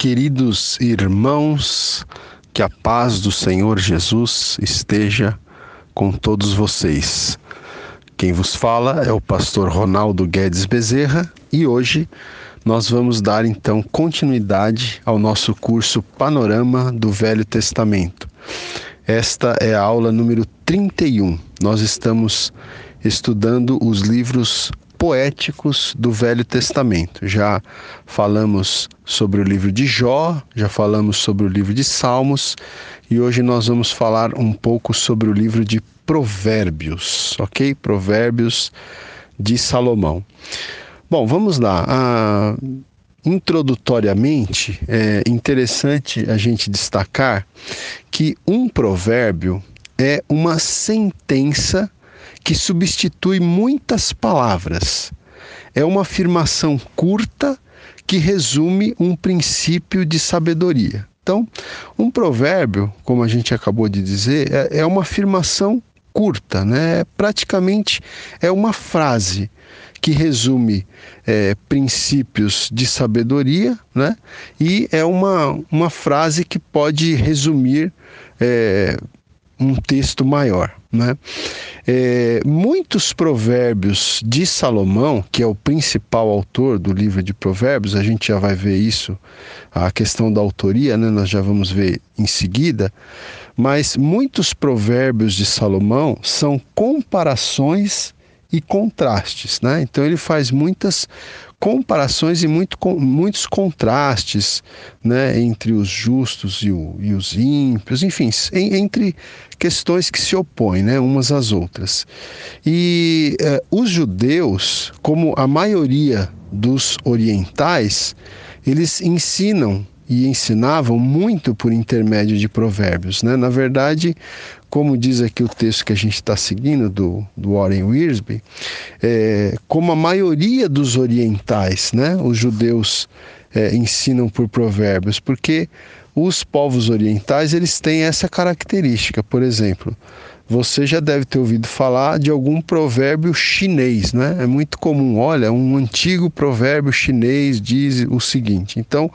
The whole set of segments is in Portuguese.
Queridos irmãos, que a paz do Senhor Jesus esteja com todos vocês. Quem vos fala é o pastor Ronaldo Guedes Bezerra e hoje nós vamos dar então continuidade ao nosso curso Panorama do Velho Testamento. Esta é a aula número 31. Nós estamos estudando os livros poéticos do Velho Testamento. Já falamos sobre o livro de Jó, já falamos sobre o livro de Salmos e hoje nós vamos falar um pouco sobre o livro de Provérbios, ok? Provérbios de Salomão. Bom, vamos lá. Introdutoriamente, é interessante a gente destacar que um provérbio é uma sentença que substitui muitas palavras. É uma afirmação curta que resume um princípio de sabedoria. Então, um provérbio, como a gente acabou de dizer, é uma afirmação curta, né? Praticamente é uma frase que resume princípios de sabedoria, né? E é uma frase que pode resumir um texto maior, né? Muitos provérbios de Salomão, que é o principal autor do livro de Provérbios, a gente já vai ver isso, a questão da autoria, né? Nós já vamos ver em seguida, mas muitos provérbios de Salomão são comparações e contrastes, né? Então ele faz muitas comparações e muitos contrastes, né, entre os justos e os ímpios, enfim, entre questões que se opõem, né, umas às outras. E os judeus, como a maioria dos orientais, eles ensinam e ensinavam muito por intermédio de provérbios, né? Na verdade, como diz aqui o texto que a gente está seguindo, do Warren Wiersbe, como a maioria dos orientais, né? Os judeus ensinam por provérbios, porque os povos orientais eles têm essa característica. Por exemplo, você já deve ter ouvido falar de algum provérbio chinês, né? É muito comum, olha, um antigo provérbio chinês diz o seguinte. Então,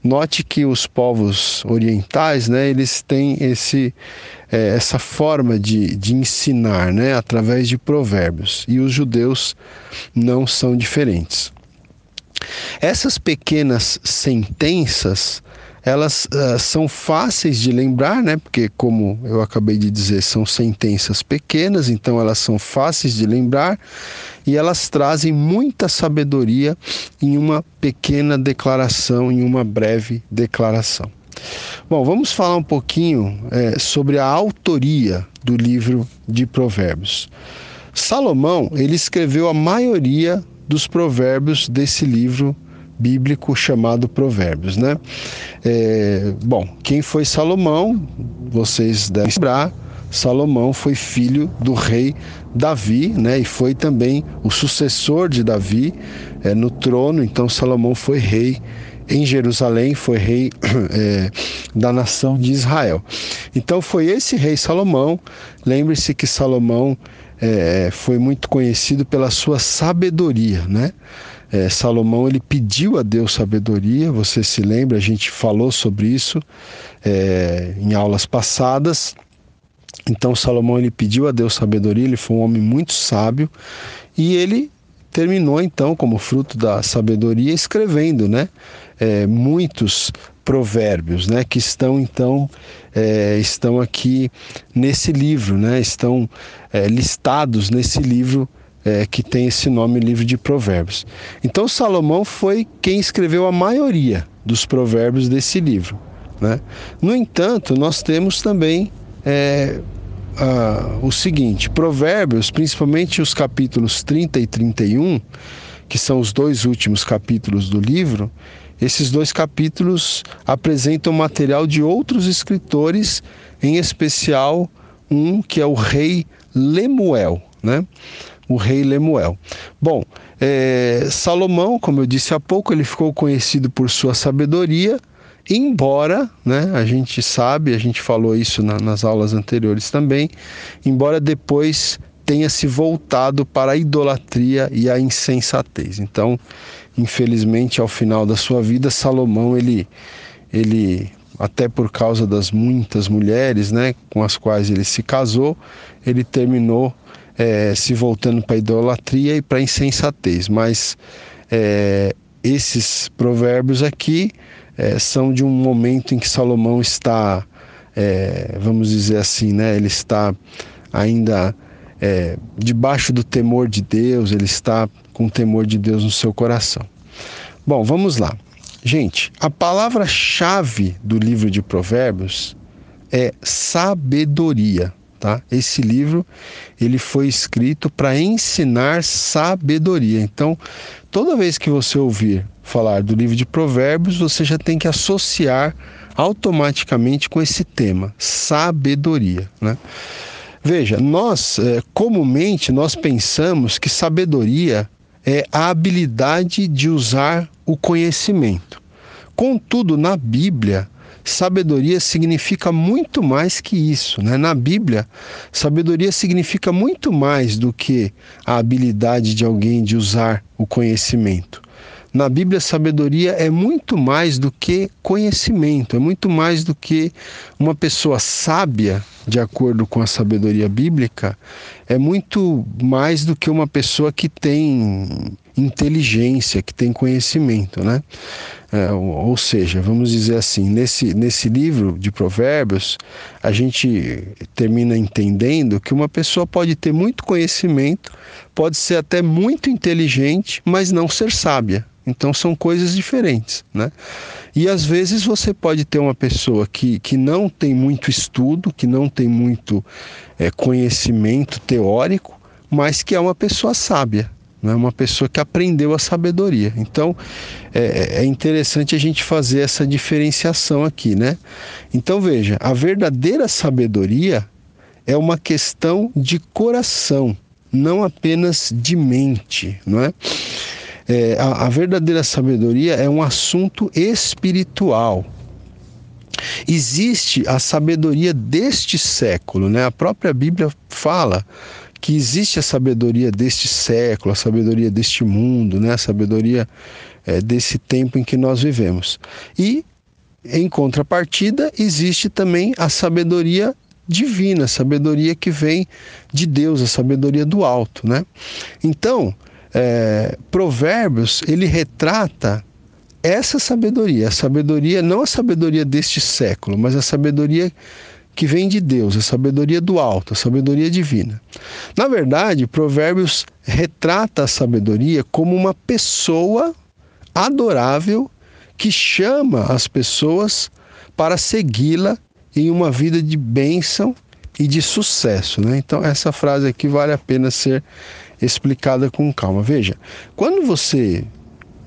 note que os povos orientais, né, eles têm essa forma de ensinar, né, através de provérbios, e os judeus não são diferentes. Essas pequenas sentenças, elas são fáceis de lembrar, né? Porque, como eu acabei de dizer, são sentenças pequenas, então elas são fáceis de lembrar e elas trazem muita sabedoria em uma pequena declaração, em uma breve declaração. Bom, vamos falar um pouquinho sobre a autoria do livro de Provérbios. Salomão, ele escreveu a maioria dos provérbios desse livro bíblico chamado Provérbios, né? Bom, quem foi Salomão? Vocês devem lembrar. Salomão foi filho do rei Davi, né? E foi também o sucessor de Davi no trono. Então Salomão foi rei em Jerusalém, foi rei da nação de Israel. Então foi esse rei Salomão. Lembre-se que Salomão foi muito conhecido pela sua sabedoria, né? Salomão, ele pediu a Deus sabedoria, você se lembra, a gente falou sobre isso em aulas passadas. Então Salomão, ele pediu a Deus sabedoria, ele foi um homem muito sábio e ele terminou então, como fruto da sabedoria, escrevendo, né, muitos provérbios, né, que estão então estão aqui nesse livro, né, estão listados nesse livro que tem esse nome, livro de Provérbios. Então Salomão foi quem escreveu a maioria dos provérbios desse livro, né? No entanto, nós temos também o seguinte: Provérbios, principalmente os capítulos 30 e 31, que são os dois últimos capítulos do livro, esses dois capítulos apresentam material de outros escritores, em especial um que é o rei Lemuel, né? O rei Lemuel. Bom, Salomão, como eu disse há pouco, ele ficou conhecido por sua sabedoria, embora, né, a gente sabe, a gente falou isso nas aulas anteriores também, embora depois tenha se voltado para a idolatria e a insensatez. Então, infelizmente, ao final da sua vida, Salomão, ele até por causa das muitas mulheres, né, com as quais ele se casou, ele terminou se voltando para a idolatria e para a insensatez. Mas esses provérbios aqui são de um momento em que Salomão está, vamos dizer assim, né, ele está ainda debaixo do temor de Deus, ele está com o temor de Deus no seu coração. Bom, vamos lá. Gente, a palavra-chave do livro de Provérbios é sabedoria, tá? Esse livro, ele foi escrito para ensinar sabedoria. Então, toda vez que você ouvir falar do livro de Provérbios, você já tem que associar automaticamente com esse tema, sabedoria, né? Veja, comumente nós pensamos que sabedoria é a habilidade de usar o conhecimento. Contudo, na Bíblia, sabedoria significa muito mais que isso, né? Na Bíblia, sabedoria significa muito mais do que a habilidade de alguém de usar o conhecimento. Na Bíblia, sabedoria é muito mais do que conhecimento, é muito mais do que uma pessoa sábia, de acordo com a sabedoria bíblica, é muito mais do que uma pessoa que tem inteligência, que tem conhecimento, né? Ou seja, vamos dizer assim, nesse livro de Provérbios, a gente termina entendendo que uma pessoa pode ter muito conhecimento, pode ser até muito inteligente, mas não ser sábia. Então são coisas diferentes, né? E às vezes você pode ter uma pessoa que não tem muito estudo, que não tem muito conhecimento teórico, mas que é uma pessoa sábia, né? Uma pessoa que aprendeu a sabedoria. Então é interessante a gente fazer essa diferenciação aqui, né? Então veja, a verdadeira sabedoria é uma questão de coração, não apenas de mente, não é? A verdadeira sabedoria é um assunto espiritual. Existe a sabedoria deste século, né? A própria Bíblia fala que existe a sabedoria deste século, a sabedoria deste mundo, né? A sabedoria desse tempo em que nós vivemos. E, em contrapartida, existe também a sabedoria divina, a sabedoria que vem de Deus, a sabedoria do alto, né? Então, Provérbios, ele retrata essa sabedoria, a sabedoria, não a sabedoria deste século, mas a sabedoria que vem de Deus, a sabedoria do alto, a sabedoria divina. Na verdade, Provérbios retrata a sabedoria como uma pessoa adorável que chama as pessoas para segui-la em uma vida de bênção e de sucesso, né? Então, essa frase aqui vale a pena ser explicada com calma. Veja, quando você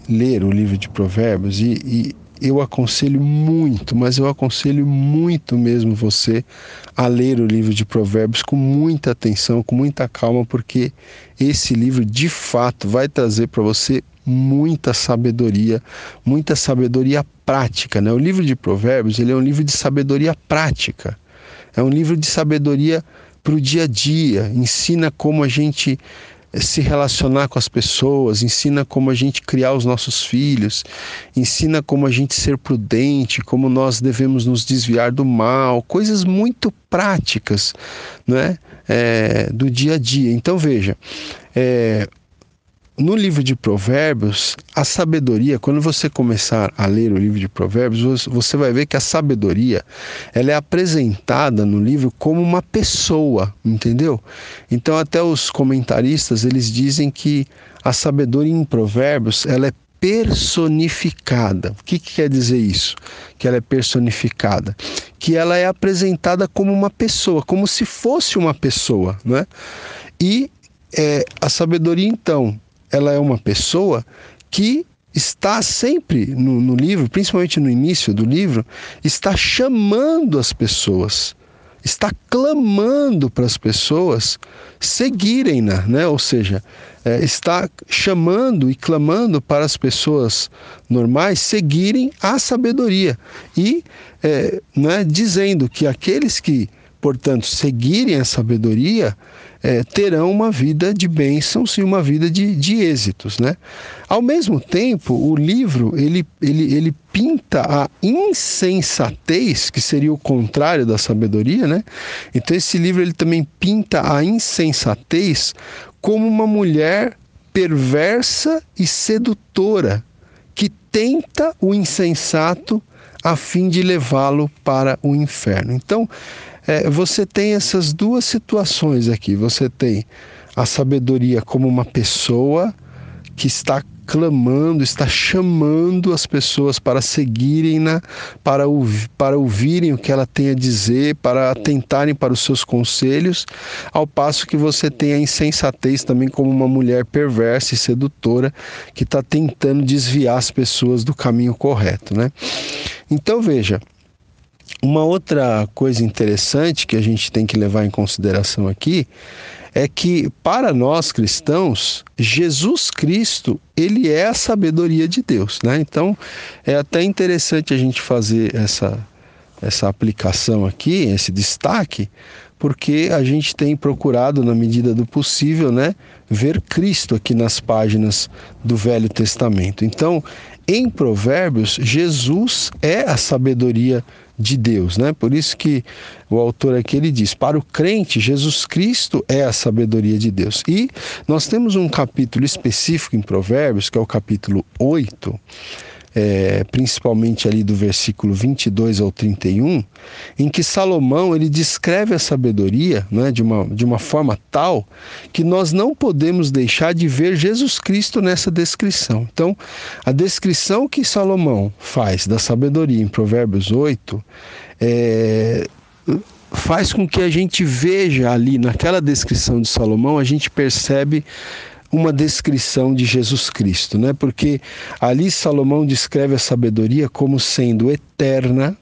ler o livro de Provérbios, e eu aconselho muito, mas eu aconselho muito mesmo você a ler o livro de Provérbios com muita atenção, com muita calma, porque esse livro de fato vai trazer para você muita sabedoria prática, né? O livro de Provérbios, ele é um livro de sabedoria prática, é um livro de sabedoria para o dia a dia, ensina como a gente se relacionar com as pessoas, ensina como a gente criar os nossos filhos, ensina como a gente ser prudente, como nós devemos nos desviar do mal, coisas muito práticas, né? Do dia a dia. Então veja, no livro de Provérbios, a sabedoria, quando você começar a ler o livro de Provérbios, você vai ver que a sabedoria, ela é apresentada no livro como uma pessoa, entendeu? Então até os comentaristas, eles dizem que a sabedoria em Provérbios, ela é personificada. O que quer dizer isso? Que ela é personificada? Que ela é apresentada como uma pessoa, como se fosse uma pessoa, né? E a sabedoria, então, ela é uma pessoa que está sempre no livro, principalmente no início do livro, está chamando as pessoas, está clamando para as pessoas seguirem-na, né? Ou seja, está chamando e clamando para as pessoas normais seguirem a sabedoria e dizendo que aqueles que portanto, seguirem a sabedoria, terão uma vida de bênçãos e uma vida de êxitos, né? Ao mesmo tempo, o livro, ele pinta a insensatez, que seria o contrário da sabedoria, né? Então, esse livro, ele também pinta a insensatez como uma mulher perversa e sedutora, que tenta o insensato a fim de levá-lo para o inferno. Então, você tem essas duas situações aqui. Você tem a sabedoria como uma pessoa que está clamando, está chamando as pessoas para seguirem-na, para ouvirem o que ela tem a dizer, para atentarem para os seus conselhos, ao passo que você tem a insensatez também como uma mulher perversa e sedutora que está tentando desviar as pessoas do caminho correto, né? Então, veja, uma outra coisa interessante que a gente tem que levar em consideração aqui é que, para nós cristãos, Jesus Cristo, ele é a sabedoria de Deus, né? Então, é até interessante a gente fazer essa aplicação aqui, esse destaque, porque a gente tem procurado, na medida do possível, né, ver Cristo aqui nas páginas do Velho Testamento. Então, em Provérbios, Jesus é a sabedoria de Deus, né? Por isso que o autor aqui, ele diz, para o crente, Jesus Cristo é a sabedoria de Deus. E nós temos um capítulo específico em Provérbios, que é o capítulo 8, principalmente ali do versículo 22 ao 31, em que Salomão, ele descreve a sabedoria, né, de uma forma tal que nós não podemos deixar de ver Jesus Cristo nessa descrição. Então, a descrição que Salomão faz da sabedoria em Provérbios 8 faz com que a gente veja ali, naquela descrição de Salomão, a gente percebe uma descrição de Jesus Cristo, né? Porque ali Salomão descreve a sabedoria como sendo eterna,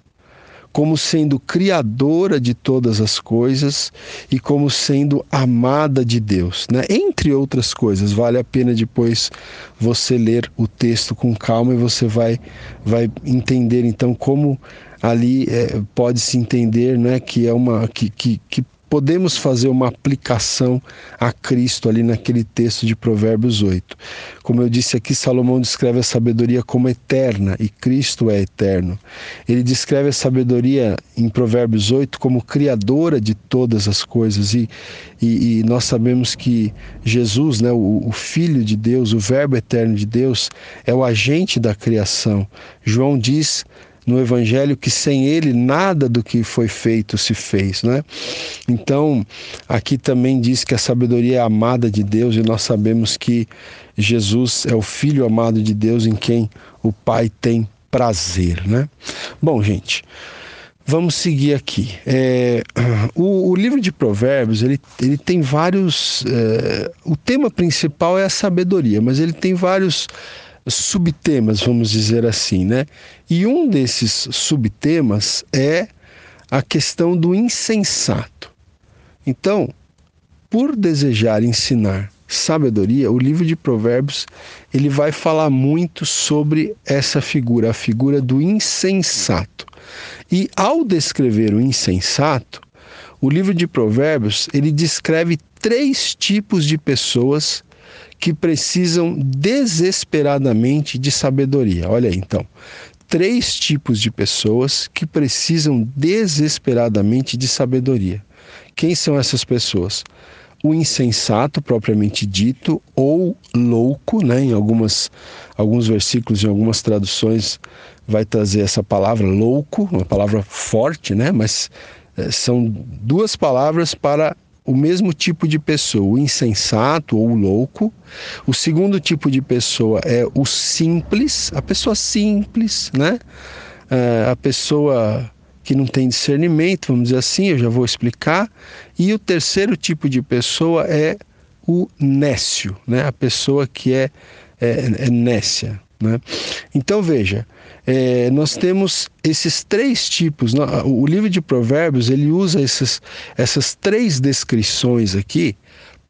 como sendo criadora de todas as coisas e como sendo amada de Deus, né? Entre outras coisas. Vale a pena depois você ler o texto com calma e você vai entender então como ali pode-se entender, né, que que podemos fazer uma aplicação a Cristo ali naquele texto de Provérbios 8. Como eu disse aqui, Salomão descreve a sabedoria como eterna e Cristo é eterno. Ele descreve a sabedoria em Provérbios 8 como criadora de todas as coisas e nós sabemos que Jesus, né, o Filho de Deus, o Verbo eterno de Deus, é o agente da criação. João diz no Evangelho que sem ele nada do que foi feito se fez, né? Então, aqui também diz que a sabedoria é amada de Deus e nós sabemos que Jesus é o Filho amado de Deus em quem o Pai tem prazer, né? Bom, gente, vamos seguir aqui. O livro de Provérbios, ele tem vários... o tema principal é a sabedoria, mas ele tem vários subtemas, vamos dizer assim, né? E um desses subtemas é a questão do insensato. Então, por desejar ensinar sabedoria, o livro de Provérbios, ele vai falar muito sobre essa figura, a figura do insensato. E ao descrever o insensato, o livro de Provérbios, ele descreve 3 tipos de pessoas que precisam desesperadamente de sabedoria. Olha aí, então, 3 tipos de pessoas que precisam desesperadamente de sabedoria. Quem são essas pessoas? O insensato, propriamente dito, ou louco, né? Em alguns versículos, em algumas traduções, vai trazer essa palavra louco, uma palavra forte, né? Mas são 2 palavras para o mesmo tipo de pessoa, o insensato ou o louco. O segundo tipo de pessoa é o simples, a pessoa simples, né? A pessoa que não tem discernimento, vamos dizer assim, eu já vou explicar. E o terceiro tipo de pessoa é o nécio, né? A pessoa que é nécia, né? Então veja, nós temos esses 3 tipos. O livro de Provérbios, ele usa essas 3 descrições aqui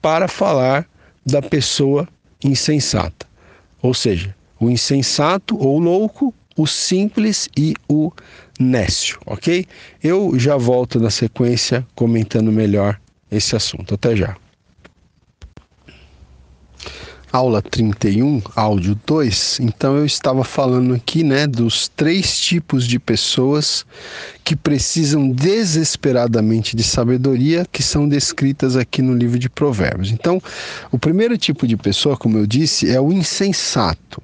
para falar da pessoa insensata. Ou seja, o insensato ou louco, o simples e o nécio, ok? Eu já volto na sequência comentando melhor esse assunto. Até já. Aula 31, áudio 2. Então eu estava falando aqui, dos 3 tipos de pessoas que precisam desesperadamente de sabedoria, que são descritas aqui no livro de Provérbios. Então, o primeiro tipo de pessoa, como eu disse, é o insensato.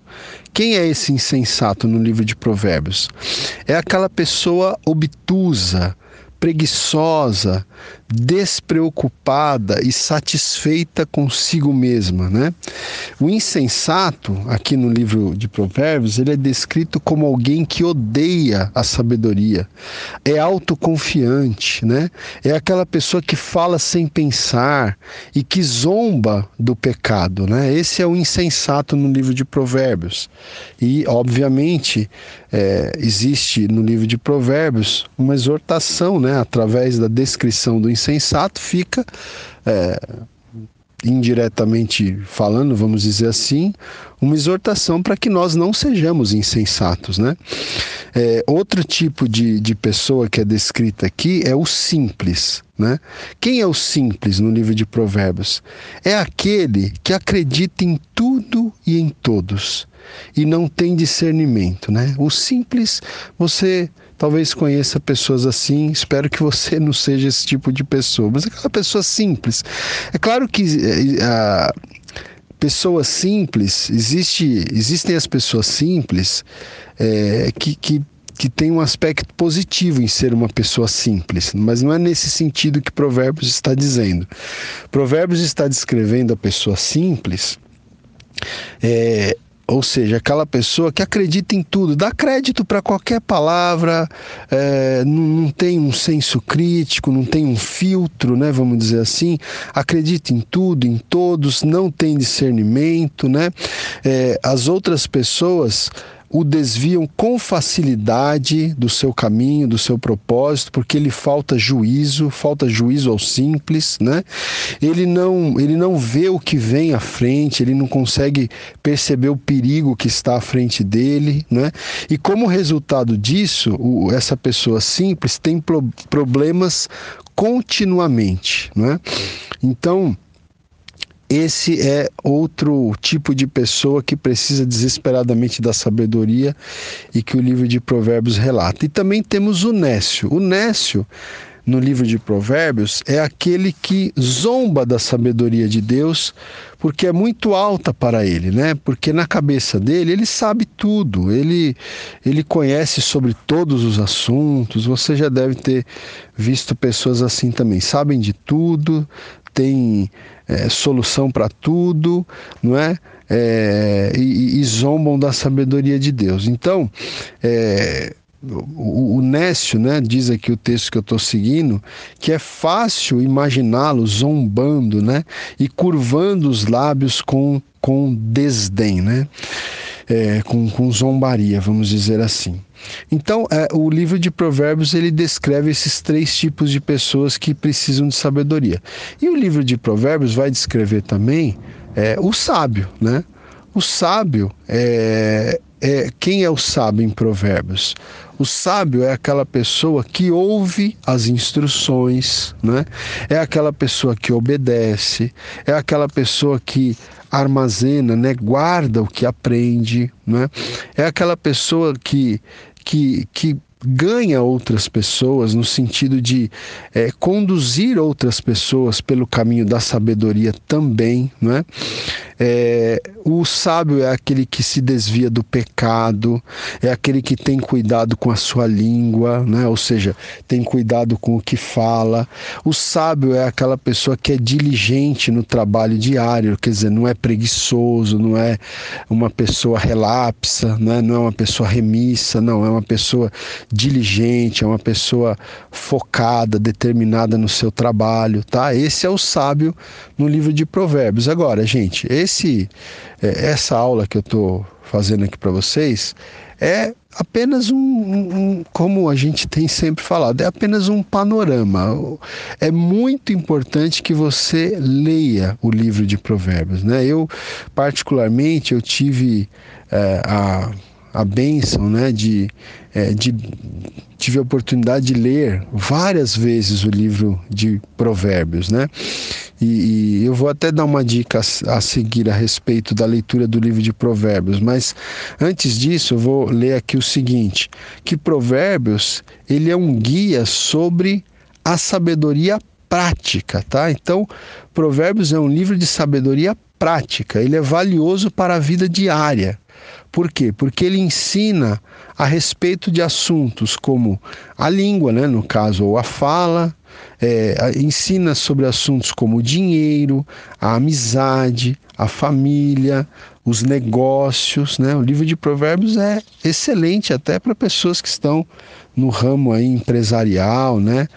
Quem é esse insensato no livro de Provérbios? É aquela pessoa obtusa, preguiçosa, despreocupada e satisfeita consigo mesma, O insensato, aqui no livro de Provérbios, ele é descrito como alguém que odeia a sabedoria, é autoconfiante, É aquela pessoa que fala sem pensar e que zomba do pecado, Esse é o insensato no livro de Provérbios. E, obviamente, existe no livro de Provérbios uma exortação, através da descrição do insensato, fica indiretamente falando, vamos dizer assim, uma exortação para que nós não sejamos insensatos, Outro tipo de pessoa que é descrita aqui é o simples, Quem é o simples no livro de Provérbios? É aquele que acredita em tudo e em todos e não tem discernimento, O simples, você talvez conheça pessoas assim, espero que você não seja esse tipo de pessoa, mas aquela pessoa simples. É claro que a pessoa simples, existem as pessoas simples que tem um aspecto positivo em ser uma pessoa simples, mas não é nesse sentido que Provérbios está dizendo. Provérbios está descrevendo a pessoa simples, ou seja, aquela pessoa que acredita em tudo, dá crédito para qualquer palavra, não tem um senso crítico, não tem um filtro, vamos dizer assim, acredita em tudo, em todos, não tem discernimento, As outras pessoas o desviam com facilidade do seu caminho, do seu propósito, porque lhe falta juízo ao simples, Ele não vê o que vem à frente, ele não consegue perceber o perigo que está à frente dele, E como resultado disso, essa pessoa simples tem problemas continuamente, Então, esse é outro tipo de pessoa que precisa desesperadamente da sabedoria e que o livro de Provérbios relata. E também temos o nécio. O nécio, no livro de Provérbios, é aquele que zomba da sabedoria de Deus porque é muito alta para ele, Porque na cabeça dele, ele sabe tudo, ele conhece sobre todos os assuntos. Você já deve ter visto pessoas assim também, sabem de tudo, tem solução para tudo, e zombam da sabedoria de Deus. Então, o nécio, diz aqui o texto que eu estou seguindo, que é fácil imaginá-lo zombando, e curvando os lábios com desdém, com zombaria, vamos dizer assim. Então, o livro de Provérbios, ele descreve esses 3 tipos de pessoas que precisam de sabedoria. E o livro de Provérbios vai descrever também o sábio, O sábio quem é o sábio em Provérbios? O sábio é aquela pessoa que ouve as instruções, É aquela pessoa que obedece, é aquela pessoa que armazena, guarda o que aprende, É aquela pessoa que ganha outras pessoas no sentido de conduzir outras pessoas pelo caminho da sabedoria também, O sábio é aquele que se desvia do pecado, é aquele que tem cuidado com a sua língua, Ou seja, tem cuidado com o que fala. O sábio é aquela pessoa que é diligente no trabalho diário, quer dizer, não é preguiçoso, não é uma pessoa relapsa, não é uma pessoa remissa, não, é uma pessoa diligente, é uma pessoa focada, determinada no seu trabalho, Esse é o sábio no livro de Provérbios. Agora, gente, essa aula que eu estou fazendo aqui para vocês é apenas como a gente tem sempre falado, é apenas um panorama. É muito importante que você leia o livro de Provérbios, Eu, particularmente, eu tive a bênção, né, tive a oportunidade de ler várias vezes o livro de Provérbios, né? E eu vou até dar uma dica a seguir a respeito da leitura do livro de Provérbios, mas antes disso eu vou ler aqui o seguinte, que Provérbios, ele é um guia sobre a sabedoria prática, tá? Então, Provérbios é um livro de sabedoria prática, ele é valioso para a vida diária. Por quê? Porque ele ensina a respeito de assuntos como a língua, né, no caso, ou a fala, ensina sobre assuntos como o dinheiro, a amizade, a família, os negócios, né? O livro de Provérbios é excelente até para pessoas que estão no ramo aí empresarial, né?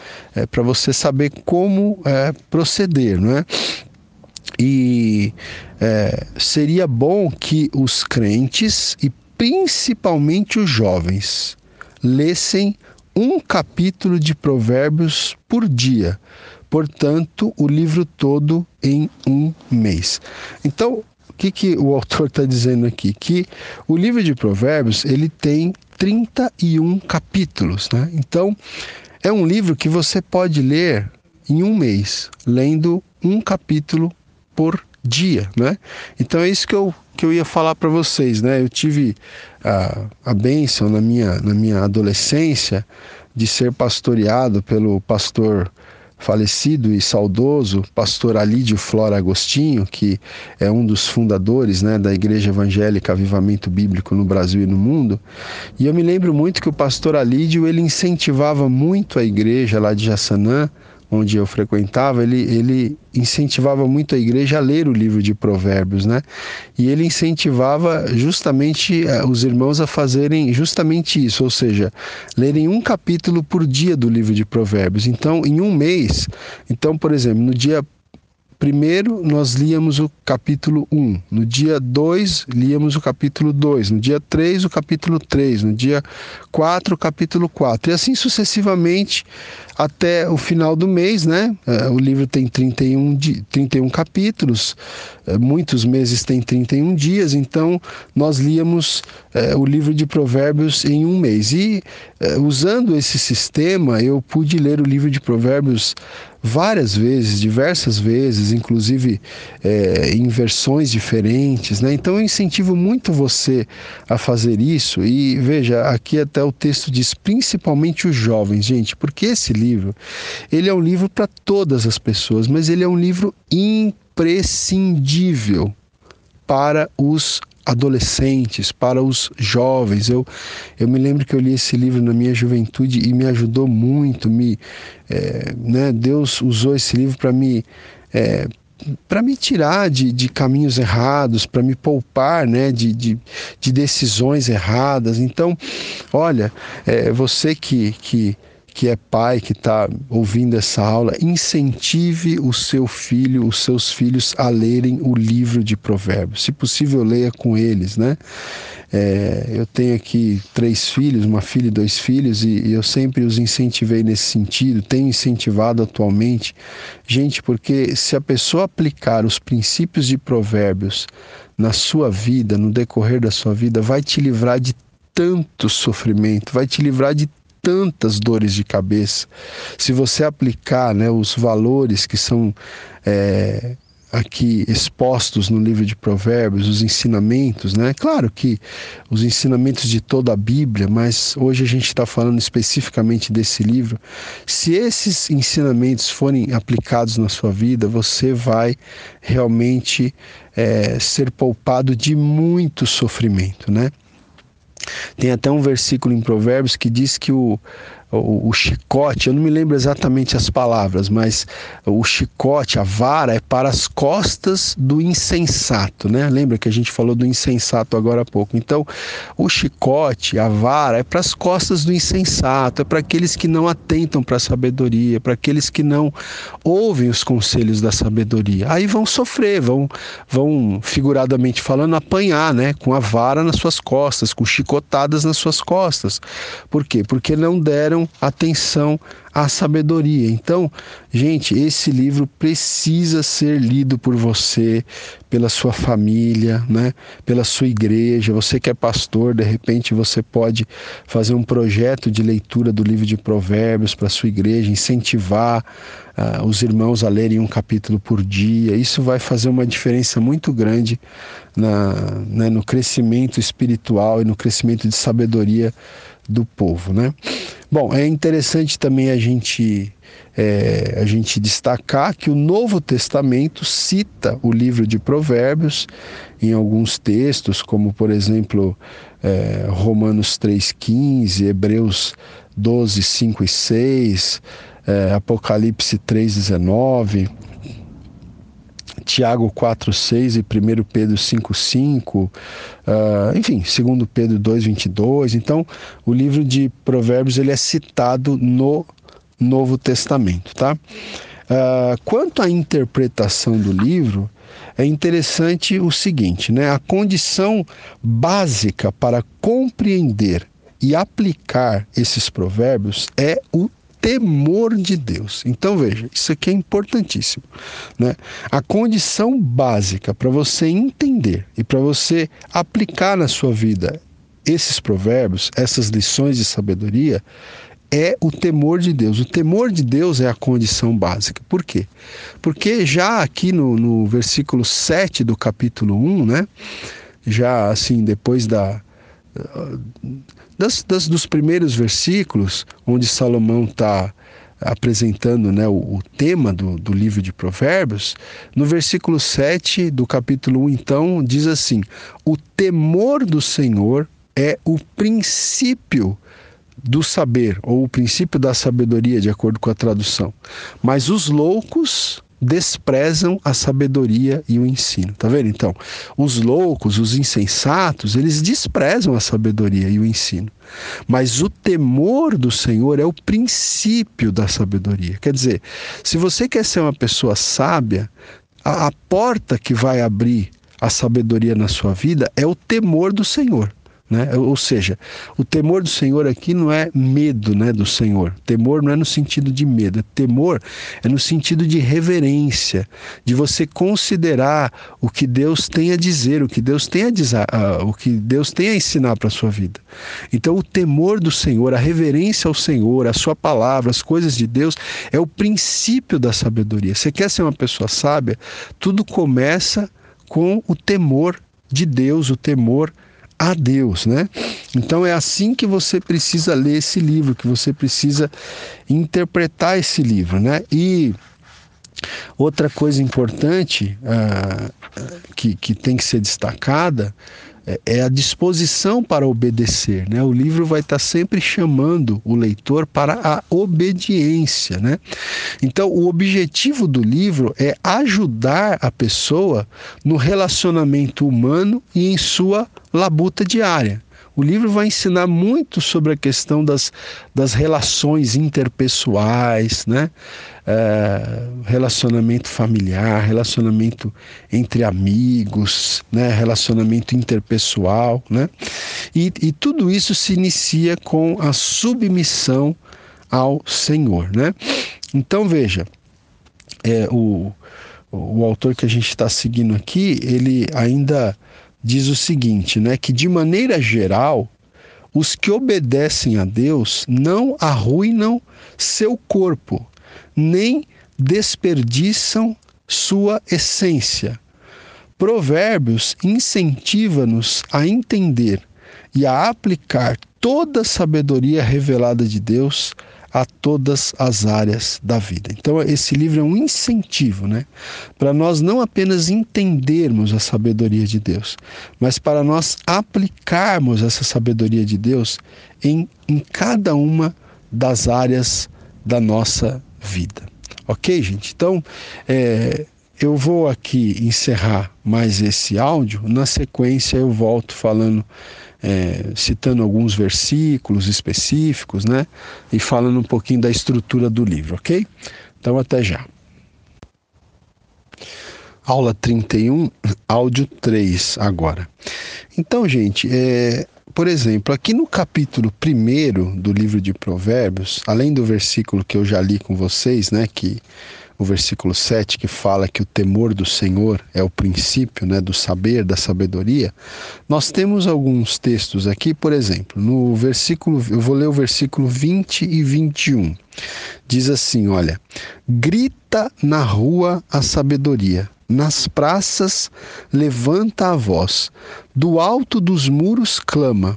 Para você saber como proceder, não é? E seria bom que os crentes e principalmente os jovens lessem um capítulo de Provérbios por dia, portanto, o livro todo em um mês. Então, o que o autor está dizendo aqui? Que o livro de Provérbios ele tem 31 capítulos, né? Então, é um livro que você pode ler em um mês, lendo um capítulo por dia, né? Então é isso que eu ia falar para vocês, né? Eu tive a bênção na minha adolescência de ser pastoreado pelo pastor falecido e saudoso, pastor Alídio Flora Agostinho, que é um dos fundadores, né, da Igreja Evangélica Avivamento Bíblico no Brasil e no mundo. E eu me lembro muito que o pastor Alídio, ele incentivava muito a igreja lá de Jaçanã, onde eu frequentava, ele incentivava muito a igreja a ler o livro de Provérbios, né? E ele incentivava justamente os irmãos a fazerem justamente isso, ou seja, lerem um capítulo por dia do livro de Provérbios. Então, em um mês, por exemplo, no dia 1º nós líamos o capítulo 1, no dia 2 líamos o capítulo 2, no dia 3 o capítulo 3, no dia 4 o capítulo 4, e assim sucessivamente até o final do mês, né? O livro tem 31 capítulos, muitos meses tem 31 dias, então nós líamos o livro de Provérbios em um mês. E usando esse sistema, eu pude ler o livro de Provérbios várias vezes, diversas vezes, inclusive em versões diferentes, né? Então eu incentivo muito você a fazer isso. E veja, aqui até o texto diz, principalmente os jovens, gente, porque esse livro, ele é um livro para todas as pessoas, mas ele é um livro imprescindível para os adolescentes, para os jovens. Eu me lembro que eu li esse livro na minha juventude e me ajudou muito, né? Deus usou esse livro para me tirar de caminhos errados, para me poupar, né, de decisões erradas. Então, olha, você que é pai, que está ouvindo essa aula, incentive o seu filho, os seus filhos a lerem o livro de Provérbios. Se possível, leia com eles, né? Eu tenho aqui 3 filhos, uma filha e 2 filhos, e eu sempre os incentivei nesse sentido, tenho incentivado atualmente. Gente, porque se a pessoa aplicar os princípios de Provérbios na sua vida, no decorrer da sua vida, vai te livrar de tanto sofrimento, vai te livrar de tantas dores de cabeça. Se você aplicar, né, os valores que são aqui expostos no livro de Provérbios, os ensinamentos, né? Claro que os ensinamentos de toda a Bíblia, mas hoje a gente está falando especificamente desse livro. Se esses ensinamentos forem aplicados na sua vida, você vai realmente ser poupado de muito sofrimento, né? Tem até um versículo em Provérbios que diz que o chicote, eu não me lembro exatamente as palavras, mas o chicote, a vara, é para as costas do insensato, né? Lembra que a gente falou do insensato agora há pouco? Então, o chicote, a vara, é para as costas do insensato, é para aqueles que não atentam para a sabedoria, para aqueles que não ouvem os conselhos da sabedoria. Aí vão sofrer, vão figuradamente falando, apanhar, né? Com a vara nas suas costas, com chicotadas nas suas costas. Por quê? Porque não deram deram atenção à sabedoria. Então, gente, esse livro precisa ser lido por você, pela sua família, né? Pela sua igreja. Você que é pastor, de repente você pode fazer um projeto de leitura do livro de Provérbios para a sua igreja, incentivar os irmãos a lerem um capítulo por dia. Isso vai fazer uma diferença muito grande no crescimento espiritual e no crescimento de sabedoria do povo, né? Bom, é interessante também a gente destacar que o Novo Testamento cita o livro de Provérbios em alguns textos, como por exemplo Romanos 3,15, Hebreus 12, 5 e 6, Apocalipse 3,19, Tiago 4,6 e 1 Pedro 5,5, enfim, 2 Pedro 2,22. Então, o livro de Provérbios ele é citado no Novo Testamento, tá? Quanto à interpretação do livro, é interessante o seguinte, né? A condição básica para compreender e aplicar esses provérbios é o temor de Deus. Então veja, isso aqui é importantíssimo, né? A condição básica para você entender e para você aplicar na sua vida esses provérbios, essas lições de sabedoria, é o temor de Deus. O temor de Deus é a condição básica. Por quê? Porque já aqui no versículo 7 do capítulo 1, né? Já assim, depois dos primeiros versículos, onde Salomão está apresentando, né, o tema do livro de Provérbios, no versículo 7 do capítulo 1, então, diz assim: o temor do Senhor é o princípio do saber, ou o princípio da sabedoria, de acordo com a tradução. Mas os loucos desprezam a sabedoria e o ensino. Tá vendo? Então, os loucos, os insensatos, eles desprezam a sabedoria e o ensino. Mas o temor do Senhor é o princípio da sabedoria. Quer dizer, se você quer ser uma pessoa sábia, a porta que vai abrir a sabedoria na sua vida é o temor do Senhor. Né? Ou seja, o temor do Senhor aqui não é medo, né, do Senhor. Temor não é no sentido de medo. Temor é no sentido de reverência, de você considerar o que Deus tem a dizer, o que Deus tem a ensinar para a sua vida. Então, o temor do Senhor, a reverência ao Senhor, a sua palavra, as coisas de Deus, é o princípio da sabedoria. Você quer ser uma pessoa sábia? Tudo começa com o temor de Deus, o temor a Deus, né? Então é assim que você precisa ler esse livro, que você precisa interpretar esse livro, né? E outra coisa importante que tem que ser destacada é a disposição para obedecer, né? O livro vai estar sempre chamando o leitor para a obediência, né? Então, o objetivo do livro é ajudar a pessoa no relacionamento humano e em sua labuta diária. O livro vai ensinar muito sobre a questão das relações interpessoais, né? Relacionamento familiar, relacionamento entre amigos, né? Relacionamento interpessoal, né? E tudo isso se inicia com a submissão ao Senhor, né? Então veja, o autor que a gente está seguindo aqui, ele ainda diz o seguinte, né, que de maneira geral, os que obedecem a Deus não arruinam seu corpo, nem desperdiçam sua essência. Provérbios incentiva-nos a entender e a aplicar toda a sabedoria revelada de Deus a todas as áreas da vida. Então, esse livro é um incentivo, né, para nós não apenas entendermos a sabedoria de Deus, mas para nós aplicarmos essa sabedoria de Deus em cada uma das áreas da nossa vida. Ok, gente? Então, eu vou aqui encerrar mais esse áudio. Na sequência, eu volto falando, citando alguns versículos específicos, né? E falando um pouquinho da estrutura do livro, ok? Então, até já. Aula 31, áudio 3 agora. Então, gente, por exemplo, aqui no capítulo 1º do livro de Provérbios, além do versículo que eu já li com vocês, né, que o versículo 7, que fala que o temor do Senhor é o princípio, né, do saber, da sabedoria, nós temos alguns textos aqui, por exemplo, no versículo, eu vou ler o versículo 20 e 21. Diz assim, olha: grita na rua a sabedoria, nas praças levanta a voz, do alto dos muros clama,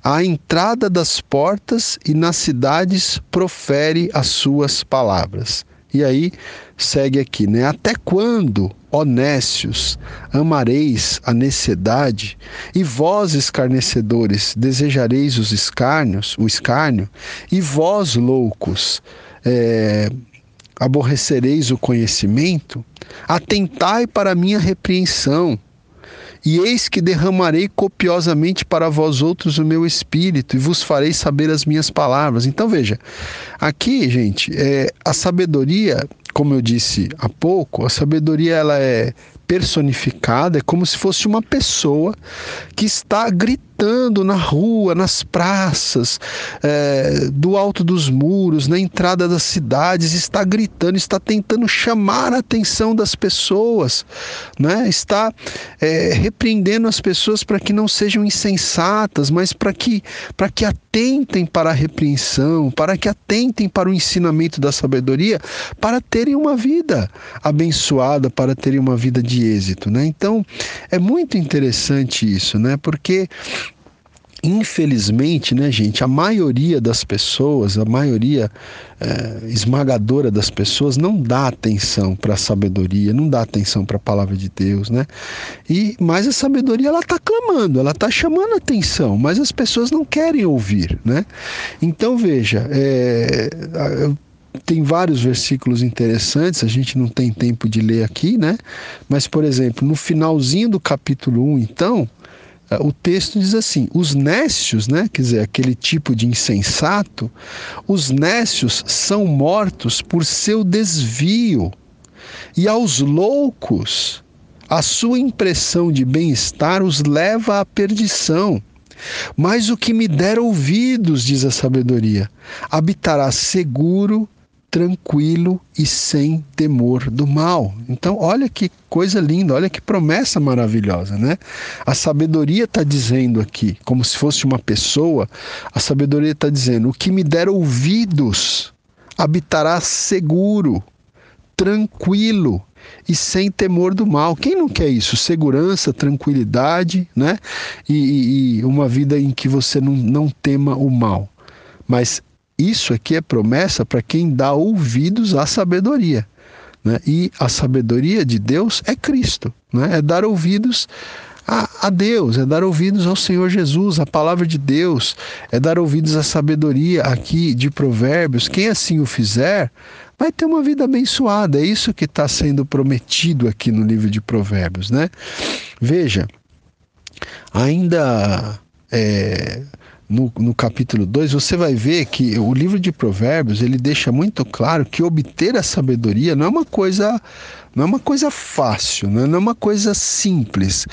à entrada das portas e nas cidades profere as suas palavras. E aí segue aqui, né? Até quando, ó nécios, amareis a necessidade, e vós, escarnecedores, desejareis o escárnio, e vós, loucos, aborrecereis o conhecimento? Atentai para a minha repreensão, e eis que derramarei copiosamente para vós outros o meu espírito, e vos farei saber as minhas palavras. Então veja, aqui, gente, a sabedoria, como eu disse há pouco, a sabedoria ela é personificada, é como se fosse uma pessoa que está gritando na rua, nas praças, do alto dos muros, na entrada das cidades, está gritando, está tentando chamar a atenção das pessoas, né? Está repreendendo as pessoas para que não sejam insensatas, mas para que atentem para a repreensão, para que atentem para o ensinamento da sabedoria, para terem uma vida abençoada, para terem uma vida de êxito, né? Então, é muito interessante isso, né? Porque infelizmente, né, gente, a maioria das pessoas, a maioria esmagadora das pessoas não dá atenção para a sabedoria, não dá atenção para a palavra de Deus, né? Mas a sabedoria, ela está clamando, ela está chamando atenção, mas as pessoas não querem ouvir, né? Então, veja, tem vários versículos interessantes, a gente não tem tempo de ler aqui, né? Mas, por exemplo, no finalzinho do capítulo 1, então, o texto diz assim: os nécios, né, quer dizer, aquele tipo de insensato, os nécios são mortos por seu desvio, e aos loucos a sua impressão de bem-estar os leva à perdição. Mas o que me der ouvidos, diz a sabedoria, habitará seguro, tranquilo e sem temor do mal. Então, olha que coisa linda, olha que promessa maravilhosa, né? A sabedoria está dizendo aqui, como se fosse uma pessoa, a sabedoria está dizendo: o que me der ouvidos habitará seguro, tranquilo e sem temor do mal. Quem não quer isso? Segurança, tranquilidade, né? E uma vida em que você não tema o mal. Mas isso aqui é promessa para quem dá ouvidos à sabedoria, né? E a sabedoria de Deus é Cristo, né? É dar ouvidos a Deus, é dar ouvidos ao Senhor Jesus, a palavra de Deus, é dar ouvidos à sabedoria aqui de Provérbios. Quem assim o fizer vai ter uma vida abençoada. É isso que está sendo prometido aqui no livro de Provérbios, né? Veja, ainda no capítulo 2, você vai ver que o livro de Provérbios, ele deixa muito claro que obter a sabedoria não é uma coisa fácil, não é uma coisa simples.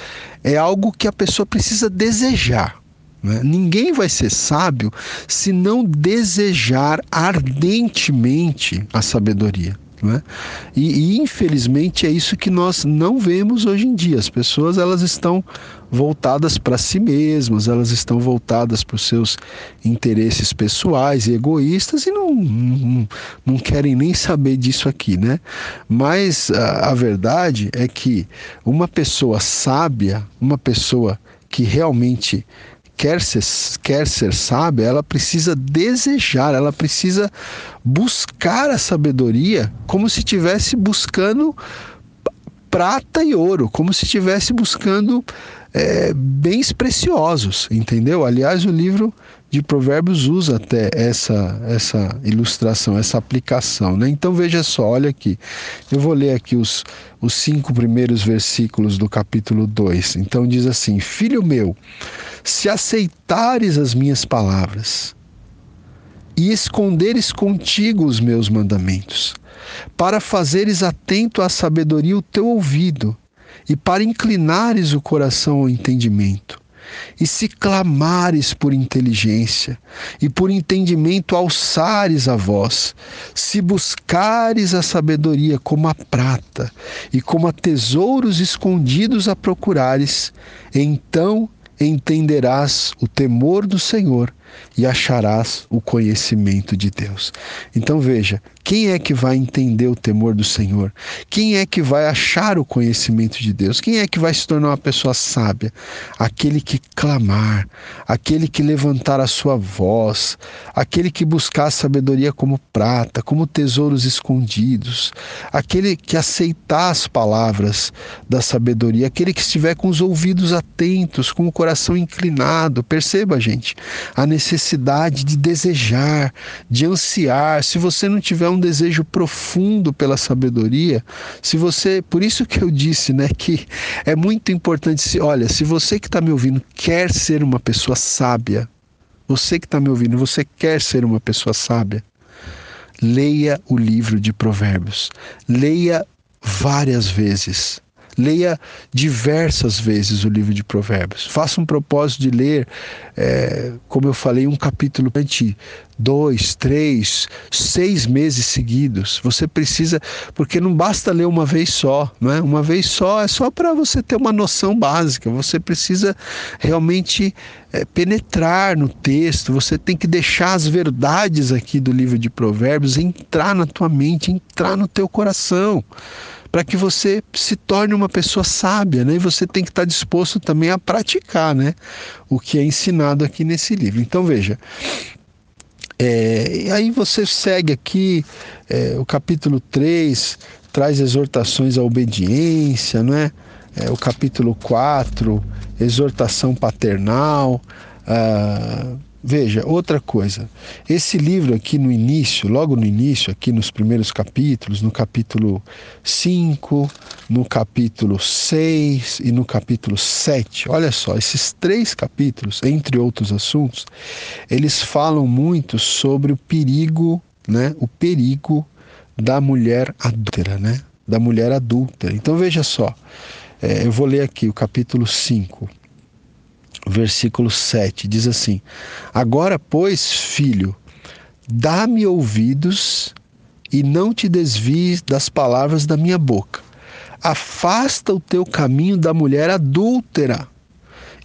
É algo que a pessoa precisa desejar, né? Ninguém vai ser sábio se não desejar ardentemente a sabedoria, né? E infelizmente é isso que nós não vemos hoje em dia. As pessoas, elas estão voltadas para si mesmas, elas estão voltadas para os seus interesses pessoais e egoístas e não querem nem saber disso aqui, né? Mas a verdade é que uma pessoa sábia, uma pessoa que realmente quer ser sábia, ela precisa desejar, ela precisa buscar a sabedoria como se estivesse buscando prata e ouro, como se estivesse buscando bens preciosos, entendeu? Aliás, o livro de Provérbios usa até essa ilustração, essa aplicação, né? Então veja só, olha aqui, eu vou ler aqui os 5 primeiros versículos do capítulo 2. Então diz assim: filho meu, se aceitares as minhas palavras e esconderes contigo os meus mandamentos, para fazeres atento à sabedoria o teu ouvido, e para inclinares o coração ao entendimento, e se clamares por inteligência, e por entendimento alçares a voz, se buscares a sabedoria como a prata, e como a tesouros escondidos a procurares, então entenderás o temor do Senhor e acharás o conhecimento de Deus. Então veja, quem é que vai entender o temor do Senhor? Quem é que vai achar o conhecimento de Deus? Quem é que vai se tornar uma pessoa sábia? Aquele que clamar, aquele que levantar a sua voz, aquele que buscar a sabedoria como prata, como tesouros escondidos, aquele que aceitar as palavras da sabedoria, aquele que estiver com os ouvidos atentos, com o coração inclinado. Perceba, gente, a necessidade de desejar, de ansiar. Se você não tiver um desejo profundo pela sabedoria, por isso que eu disse, né, que é muito importante, olha, se você que está me ouvindo quer ser uma pessoa sábia, você que está me ouvindo, você quer ser uma pessoa sábia, leia o livro de Provérbios, leia várias vezes. Leia diversas vezes o livro de Provérbios. Faça um propósito de ler, como eu falei, um capítulo durante 2, 3, 6 meses seguidos. Você precisa, porque não basta ler uma vez só, né? Uma vez só é só para você ter uma noção básica. Você precisa realmente penetrar no texto. Você tem que deixar as verdades aqui do livro de Provérbios entrar na tua mente, entrar no teu coração, para que você se torne uma pessoa sábia, né? E você tem que estar disposto também a praticar, né, o que é ensinado aqui nesse livro. Então veja, e aí você segue aqui, o capítulo 3 traz exortações à obediência, né? O capítulo 4, exortação paternal. Veja, outra coisa, esse livro aqui no início, logo no início, aqui nos primeiros capítulos, no capítulo 5, no capítulo 6 e no capítulo 7, olha só, esses 3 capítulos, entre outros assuntos, eles falam muito sobre o perigo, né, o perigo da mulher adúltera, né, da mulher adúltera. Então veja só, eu vou ler aqui o capítulo 5, versículo 7, diz assim: agora, pois, filho, dá-me ouvidos e não te desvies das palavras da minha boca. Afasta o teu caminho da mulher adúltera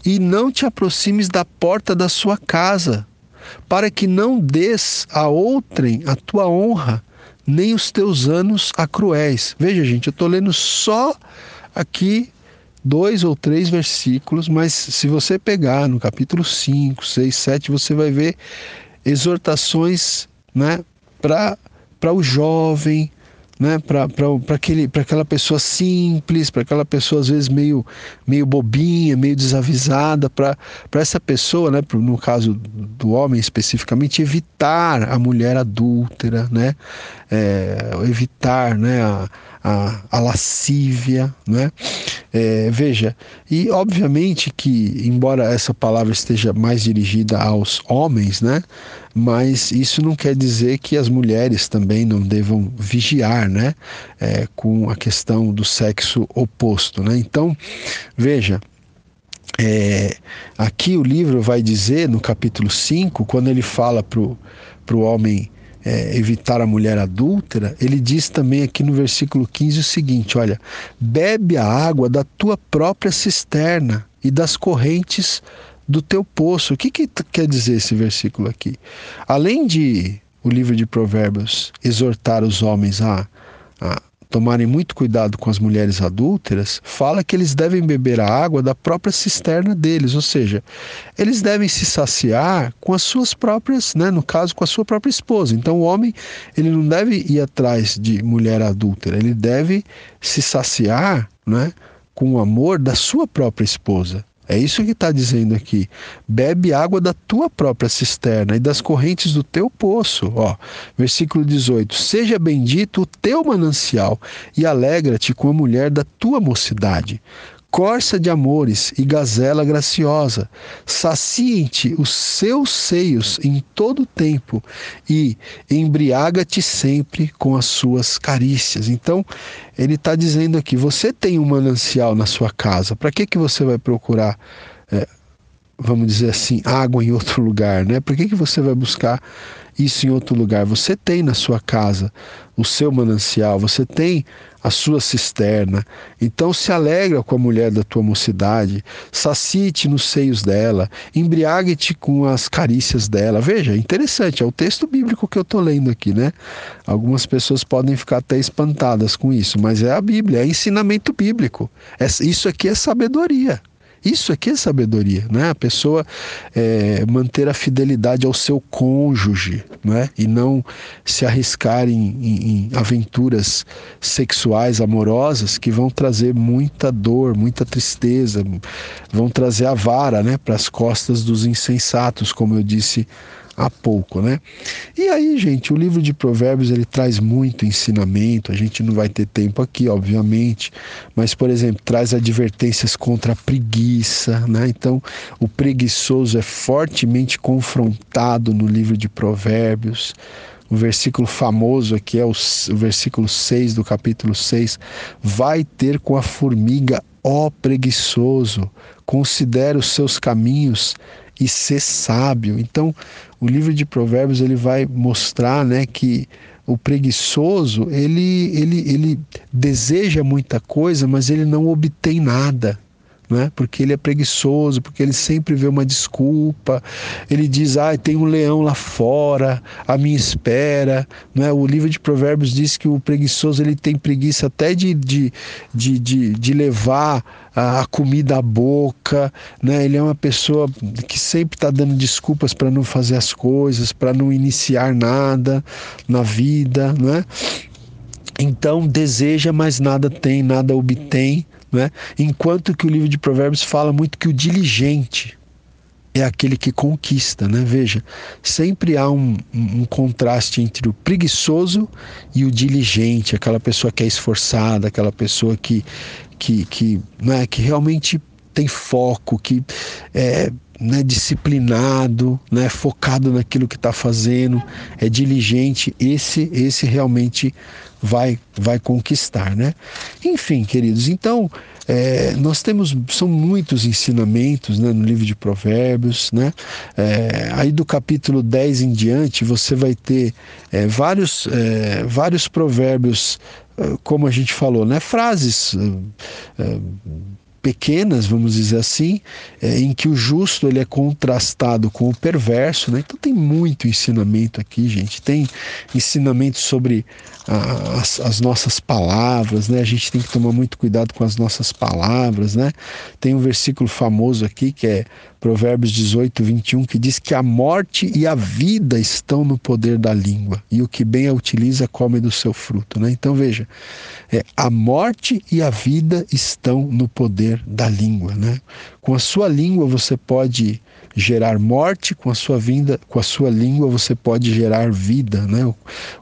e não te aproximes da porta da sua casa, para que não des a outrem a tua honra, nem os teus anos a cruéis. Veja, gente, eu estou lendo só aqui 2 ou 3 versículos, mas se você pegar no capítulo 5, 6, 7, você vai ver exortações, né, para o jovem, né, para aquela pessoa simples, para aquela pessoa às vezes meio bobinha, meio desavisada, para essa pessoa, né, no caso do homem especificamente, evitar a mulher adúltera, né, evitar, né, a lascívia, né? Veja, e obviamente que, embora essa palavra esteja mais dirigida aos homens, né, mas isso não quer dizer que as mulheres também não devam vigiar, né, com a questão do sexo oposto, né? Então, veja, aqui o livro vai dizer, no capítulo 5, quando ele fala para o homem evitar a mulher adúltera, ele diz também aqui no versículo 15 o seguinte, olha: bebe a água da tua própria cisterna e das correntes do teu poço. O que quer dizer esse versículo aqui? Além de o livro de Provérbios exortar os homens a tomarem muito cuidado com as mulheres adúlteras, fala que eles devem beber a água da própria cisterna deles, ou seja, eles devem se saciar com as suas próprias, né, no caso, com a sua própria esposa. Então o homem, ele não deve ir atrás de mulher adúltera, ele deve se saciar, né, com o amor da sua própria esposa. É isso que está dizendo aqui. Bebe água da tua própria cisterna e das correntes do teu poço. Versículo 18. Seja bendito o teu manancial e alegra-te com a mulher da tua mocidade. Corça de amores e gazela graciosa, saciem-te os seus seios em todo o tempo e embriaga-te sempre com as suas carícias. Então, ele está dizendo aqui, você tem um manancial na sua casa, para que você vai procurar vamos dizer assim, água em outro lugar, né? Por que você vai buscar isso em outro lugar? Você tem na sua casa o seu manancial, você tem a sua cisterna. Então se alegra com a mulher da tua mocidade, sacie-te nos seios dela, embriague-te com as carícias dela. Veja, é interessante, é o texto bíblico que eu estou lendo aqui, né? Algumas pessoas podem ficar até espantadas com isso, mas é a Bíblia, é ensinamento bíblico. Isso aqui é sabedoria. Isso aqui é sabedoria, né? A pessoa manter a fidelidade ao seu cônjuge, né? E não se arriscar em aventuras sexuais amorosas que vão trazer muita dor, muita tristeza, vão trazer a vara, né, para as costas dos insensatos, como eu disse há pouco, né? E aí, gente, o livro de Provérbios, ele traz muito ensinamento. A gente não vai ter tempo aqui, obviamente, mas, por exemplo, traz advertências contra a preguiça, né? Então, o preguiçoso é fortemente confrontado no livro de Provérbios. O versículo famoso aqui é o versículo 6 do capítulo 6. Vai ter com a formiga, ó preguiçoso, considera os seus caminhos e ser sábio. Então, o livro de Provérbios, ele vai mostrar, né, que o preguiçoso, ele deseja muita coisa, mas ele não obtém nada, né? Porque ele é preguiçoso, porque ele sempre vê uma desculpa. Ele diz: tem um leão lá fora à minha espera, né? O livro de Provérbios diz que o preguiçoso, ele tem preguiça até de levar a comida à boca, né? Ele é uma pessoa que sempre está dando desculpas para não fazer as coisas, para não iniciar nada na vida, né? Então deseja, mas nada tem, nada obtém, né? Enquanto que o livro de Provérbios fala muito que o diligente é aquele que conquista, né? Veja, sempre há um contraste entre o preguiçoso e o diligente, aquela pessoa que é esforçada, aquela pessoa que realmente tem foco, que é, né, disciplinado, né, focado naquilo que está fazendo, é diligente. Esse realmente vai conquistar, né? Enfim, queridos, então são muitos ensinamentos, né, no livro de Provérbios, né? Aí do capítulo 10 em diante você vai ter vários provérbios, como a gente falou, né? Frases pequenas, vamos dizer assim, em que o justo, ele é contrastado com o perverso, né? Então tem muito ensinamento aqui, gente. Tem ensinamento sobre as nossas palavras, né? A gente tem que tomar muito cuidado com as nossas palavras, né? Tem um versículo famoso aqui que é Provérbios 18, 21, que diz que a morte e a vida estão no poder da língua, e o que bem a utiliza come do seu fruto, né? Então veja, a morte e a vida estão no poder da língua, né? Com a sua língua você pode gerar morte, com a sua língua você pode gerar vida, né?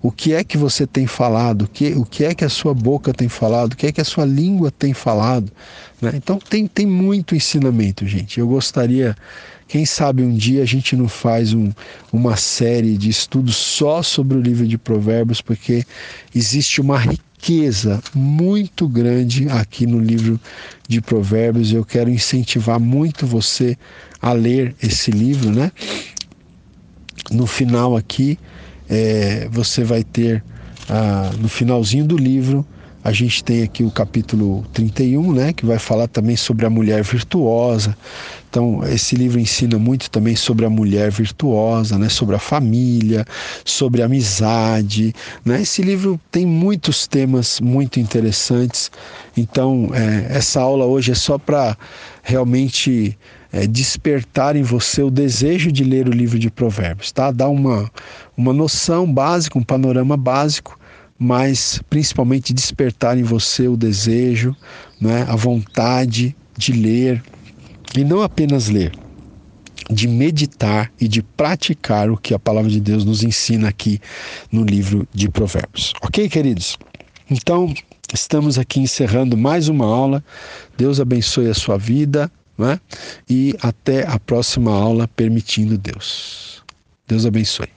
O que é que você tem falado? O que é que a sua boca tem falado? O que é que a sua língua tem falado? Né? Então tem muito ensinamento, gente. Eu gostaria, quem sabe um dia a gente não faz uma série de estudos só sobre o livro de Provérbios, porque existe uma riqueza muito grande aqui no livro de Provérbios. Eu quero incentivar muito você a ler esse livro, né? No final aqui, você vai ter, no finalzinho do livro, a gente tem aqui o capítulo 31, né, que vai falar também sobre a mulher virtuosa. Então, esse livro ensina muito também sobre a mulher virtuosa, né, sobre a família, sobre a amizade, né? Esse livro tem muitos temas muito interessantes. Então, essa aula hoje é só para realmente despertar em você o desejo de ler o livro de Provérbios, tá? Dar uma noção básica, um panorama básico, mas principalmente despertar em você o desejo, né, a vontade de ler, e não apenas ler, de meditar e de praticar o que a palavra de Deus nos ensina aqui no livro de Provérbios. Ok, queridos? Então, estamos aqui encerrando mais uma aula. Deus abençoe a sua vida, né? E até a próxima aula, permitindo Deus. Deus abençoe.